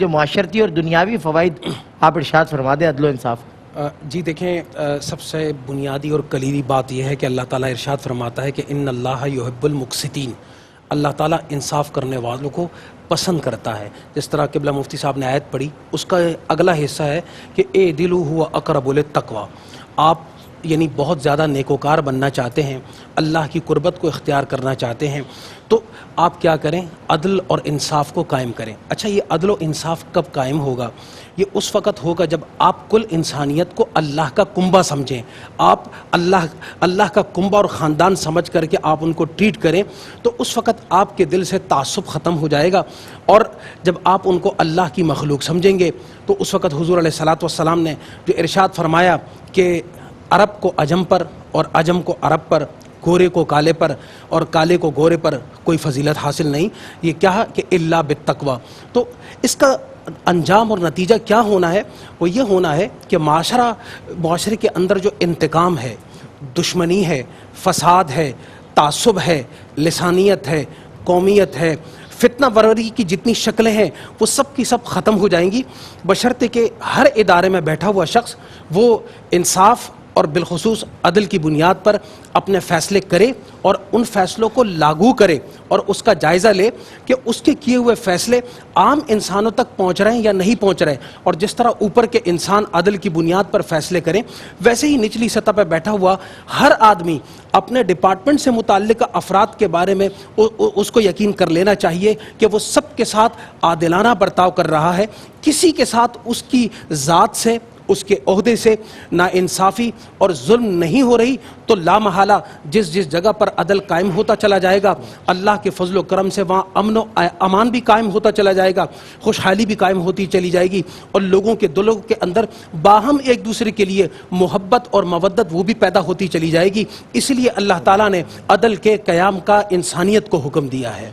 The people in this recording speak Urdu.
جو معاشرتی اور دنیاوی فوائد آپ ارشاد فرما دیں عدل و انصاف۔ جی دیکھیں، سب سے بنیادی اور کلیدی بات یہ ہے کہ اللہ تعالیٰ ارشاد فرماتا ہے کہ ان اللہ یحب المقسطین، اللہ تعالیٰ انصاف کرنے والوں کو پسند کرتا ہے۔ جس طرح قبلہ مفتی صاحب نے آیت پڑھی، اس کا اگلا حصہ ہے کہ اعدلوا هو اقرب للتقوی، آپ یعنی بہت زیادہ نیکوکار بننا چاہتے ہیں، اللہ کی قربت کو اختیار کرنا چاہتے ہیں، تو آپ کیا کریں؟ عدل اور انصاف کو قائم کریں۔ اچھا، یہ عدل و انصاف کب قائم ہوگا؟ یہ اس وقت ہوگا جب آپ کل انسانیت کو اللہ کا کنبہ سمجھیں، آپ اللہ کا کنبہ اور خاندان سمجھ کر کے آپ ان کو ٹریٹ کریں، تو اس وقت آپ کے دل سے تعصب ختم ہو جائے گا، اور جب آپ ان کو اللہ کی مخلوق سمجھیں گے تو اس وقت حضور علیہ الصلوۃ والسلام نے جو ارشاد فرمایا کہ عرب کو عجم پر اور عجم کو عرب پر، گورے کو کالے پر اور کالے کو گورے پر کوئی فضیلت حاصل نہیں، یہ کیا ہے کہ الا بالتقوی۔ تو اس کا انجام اور نتیجہ کیا ہونا ہے؟ وہ یہ ہونا ہے کہ معاشرے کے اندر جو انتقام ہے، دشمنی ہے، فساد ہے، تعصب ہے، لسانیت ہے، قومیت ہے، فتنہ پروری کی جتنی شکلیں ہیں وہ سب کی سب ختم ہو جائیں گی، بشرطے کہ ہر ادارے میں بیٹھا ہوا شخص وہ انصاف اور بالخصوص عدل کی بنیاد پر اپنے فیصلے کرے اور ان فیصلوں کو لاگو کرے اور اس کا جائزہ لے کہ اس کے کیے ہوئے فیصلے عام انسانوں تک پہنچ رہے ہیں یا نہیں پہنچ رہے، اور جس طرح اوپر کے انسان عدل کی بنیاد پر فیصلے کریں، ویسے ہی نچلی سطح پہ بیٹھا ہوا ہر آدمی اپنے ڈپارٹمنٹ سے متعلق افراد کے بارے میں اس کو یقین کر لینا چاہیے کہ وہ سب کے ساتھ عادلانہ برتاؤ کر رہا ہے، کسی کے ساتھ اس کی ذات سے، اس کے عہدے سے ناانصافی اور ظلم نہیں ہو رہی، تو لا محالہ جس جگہ پر عدل قائم ہوتا چلا جائے گا، اللہ کے فضل و کرم سے وہاں امن و امان بھی قائم ہوتا چلا جائے گا، خوشحالی بھی قائم ہوتی چلی جائے گی، اور لوگوں کے دلوں کے اندر باہم ایک دوسرے کے لیے محبت اور مودت وہ بھی پیدا ہوتی چلی جائے گی۔ اس لیے اللہ تعالیٰ نے عدل کے قیام کا انسانیت کو حکم دیا ہے۔